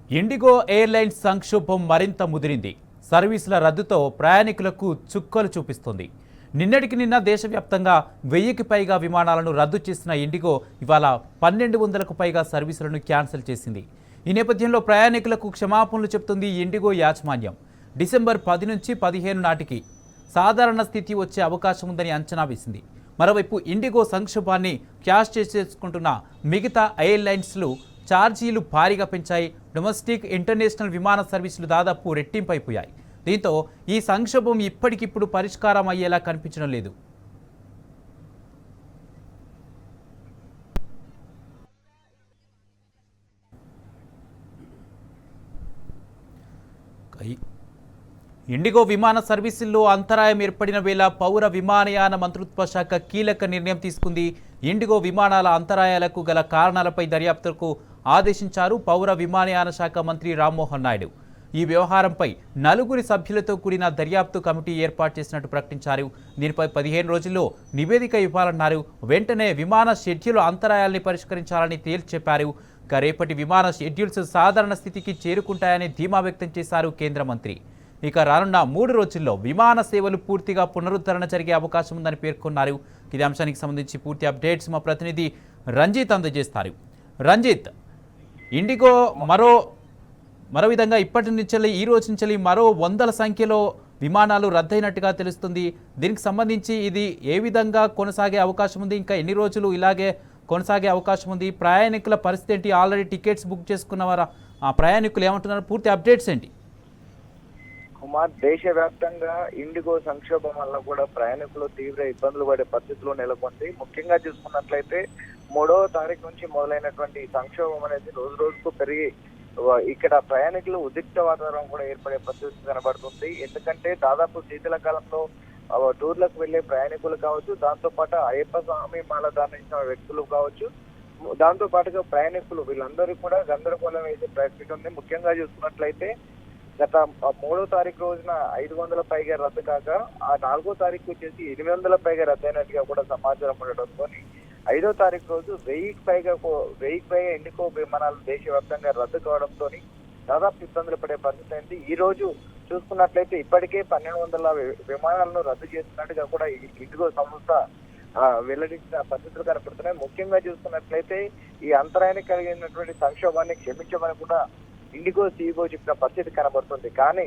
IndiGo airlines సంక్షోభం మరింత ముదిరింది. సర్వీసుల రద్దుతో ప్రయాణికులకు చుక్కలు చూపిస్తుంది. నిన్నటికి నిన్న దేశవ్యాప్తంగా 1000కి పైగా విమానాలను రద్దు చేసిన ఇండిగో ఇవాళ 1200కు పైగా సర్వీసులను క్యాన్సిల్ చేసింది. ఈ నేపథ్యంలో ప్రయాణికులకు క్షమాపణలు చెబుతుంది ఇండిగో యాజమాన్యం. డిసెంబర్ 10 నుంచి 15 నాటికి సాధారణ స్థితి వచ్చే అవకాశం ఉందని అంచనా వేసింది. మరోవైపు ఇండిగో సంక్షోభాన్ని క్యాష్ చేసుకుంటున్న మిగతా ఎయిర్లైన్స్లు ఛార్జీలు భారీగా పెంచాయి. డొమెస్టిక్, ఇంటర్నేషనల్ విమాన సర్వీసులు దాదాపు రెట్టింపైపోయాయి. దీంతో ఈ సంక్షోభం ఇప్పటికిప్పుడు పరిష్కారం అయ్యేలా కనిపించడం లేదు. ఇండిగో విమాన సర్వీసుల్లో అంతరాయం ఏర్పడిన వేళ పౌర విమానయాన మంత్రిత్వ శాఖ కీలక నిర్ణయం తీసుకుంది. ఇండిగో విమానాల అంతరాయాలకు గల కారణాలపై దర్యాప్తుకు ఆదేశించారు పౌర విమానయాన శాఖ మంత్రి రామ్మోహన్ నాయుడు. ఈ వ్యవహారంపై 4 సభ్యులతో కూడిన దర్యాప్తు కమిటీ ఏర్పాటు చేసినట్టు ప్రకటించారు. దీనిపై 15 రోజుల్లో నివేదిక ఇవ్వాలన్నారు. వెంటనే విమాన షెడ్యూల్ అంతరాయాల్ని పరిష్కరించాలని తేల్చి చెప్పారు. రేపటి విమాన షెడ్యూల్స్ సాధారణ స్థితికి చేరుకుంటాయని ధీమా వ్యక్తం చేశారు కేంద్ర మంత్రి. ఇక రానున్న 3 రోజుల్లో విమాన సేవలు పూర్తిగా పునరుద్ధరణ జరిగే అవకాశం ఉందని పేర్కొన్నారు. ఇదే అంశానికి సంబంధించి పూర్తి అప్డేట్స్ మా ప్రతినిధి రంజిత్ అందజేస్తారు. రంజిత్, ఇండిగో మరో విధంగా ఇప్పటి నుంచి ఈ రోజు నుంచి మరో 100ల సంఖ్యలో విమానాలు రద్దయినట్టుగా తెలుస్తుంది. దీనికి సంబంధించి ఇది ఏ విధంగా కొనసాగే అవకాశం ఉంది? ఇంకా ఎన్ని రోజులు ఇలాగే కొనసాగే అవకాశం ఉంది? ప్రయాణికుల పరిస్థితి ఏంటి? ఆల్రెడీ టికెట్స్ బుక్ చేసుకున్న ఆ ప్రయాణికులు ఏమంటున్నారు? పూర్తి అప్డేట్స్ ఏంటి? కుమార్, దేశవ్యాప్తంగా ఇండిగో సంక్షోభం వల్ల కూడా ప్రయాణికులు తీవ్ర ఇబ్బందులు పడే పరిస్థితులు నెలకొంది. ముఖ్యంగా చూసుకున్నట్లయితే 3వ తారీఖు నుంచి మొదలైనటువంటి సంక్షోభం అనేది రోజు రోజుకు పెరిగి ఇక్కడ ప్రయాణికులు ఉద్రిక్త వాతావరణం కూడా ఏర్పడే పరిస్థితి కనబడుతుంది. ఎందుకంటే దాదాపు శీతలకాలంలో టూర్లకు వెళ్లే ప్రయాణికులు కావచ్చు, దాంతో పాటు అయ్యప్ప స్వామి మాల ధారించిన వ్యక్తులు కావచ్చు, దాంతో పాటుగా ప్రయాణికులు వీళ్ళందరూ కూడా గందరగోళం వేసే పరిస్థితి ఉంది. ముఖ్యంగా చూసుకున్నట్లయితే గత 3వ తారీఖు రోజున 500 పైగా రద్దు కాక ఆ 4వ తారీఖు వచ్చేసి 800 పైగా రద్దయినట్టుగా కూడా సమాచారం ఉండడంతో 5వ తారీఖు రోజు 1000కి పైగా ఇండిగో విమానాలు దేశవ్యాప్తంగా రద్దు కావడంతో దాదాపు ఇబ్బందులు పడే పరిస్థితి అయింది. ఈ రోజు చూసుకున్నట్లయితే ఇప్పటికే 1200 విమానాలను రద్దు చేస్తున్నట్టుగా కూడా ఇండిగో సంస్థ వెల్లడించిన పరిస్థితులు కనపడుతున్నాయి. ముఖ్యంగా చూసుకున్నట్లయితే ఈ అంతరాయానికి కలిగినటువంటి సంక్షోభాన్ని క్షమించమని కూడా ఇండిగో సీఈఓ చెప్పిన పరిస్థితి కనబడుతుంది. కానీ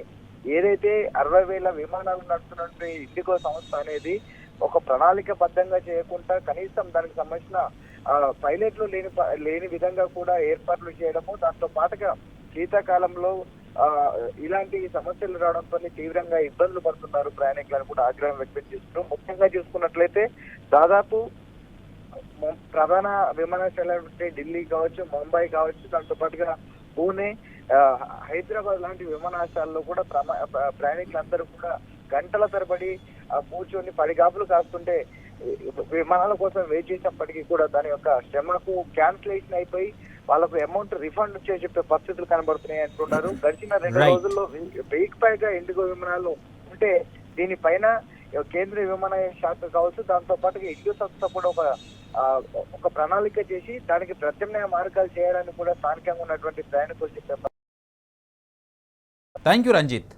ఏదైతే 60,000 విమానాలు నడుపుతున్నటువంటి ఇండిగో సంస్థ అనేది ఒక ప్రణాళికబద్ధంగా చేయకుండా కనీసం దానికి సంబంధించిన పైలట్లు లేని విధంగా కూడా ఏర్పాట్లు చేయడము, దాంతో పాటుగా శీతాకాలంలో ఇలాంటి సమస్యలు రావడంతో తీవ్రంగా ఇబ్బందులు పడుతున్నారు ప్రయాణికులను కూడా ఆగ్రహం వ్యక్తం చేస్తున్నారు. ముఖ్యంగా చూసుకున్నట్లయితే దాదాపు ప్రధాన విమానాశ్రయాలు ఢిల్లీ కావచ్చు, ముంబై కావచ్చు, దాంతో పాటుగా పూణే, హైదరాబాద్ లాంటి విమానాశ్రయాల్లో కూడా ప్రయాణికులందరూ కూడా గంటల తరబడి కూర్చొని పడిగాపులు కాస్తుంటే విమానాల కోసం వెయిట్ చేసినప్పటికీ కూడా దాని యొక్క శ్రమకు క్యాన్సిలేషన్ అయిపోయి వాళ్ళకు అమౌంట్ రిఫండ్ చెప్పే పరిస్థితులు కనబడుతున్నాయి అంటున్నారు. గడిచిన 2 రోజుల్లో 1000కి పైగా ఇండిగో విమానాలు ఉంటే దీనిపైన కేంద్ర విమానయాన శాఖ కావచ్చు, దాంతో పాటుగా ఇండిగో సంస్థ కూడా ఒక ప్రణాళిక చేసి దానికి ప్రత్యామ్నాయ మార్గాలు చేయడానికి కూడా స్థానికంగా ఉన్నటువంటి ప్రయాణికులు చెప్పారు. Thank you Ranjith.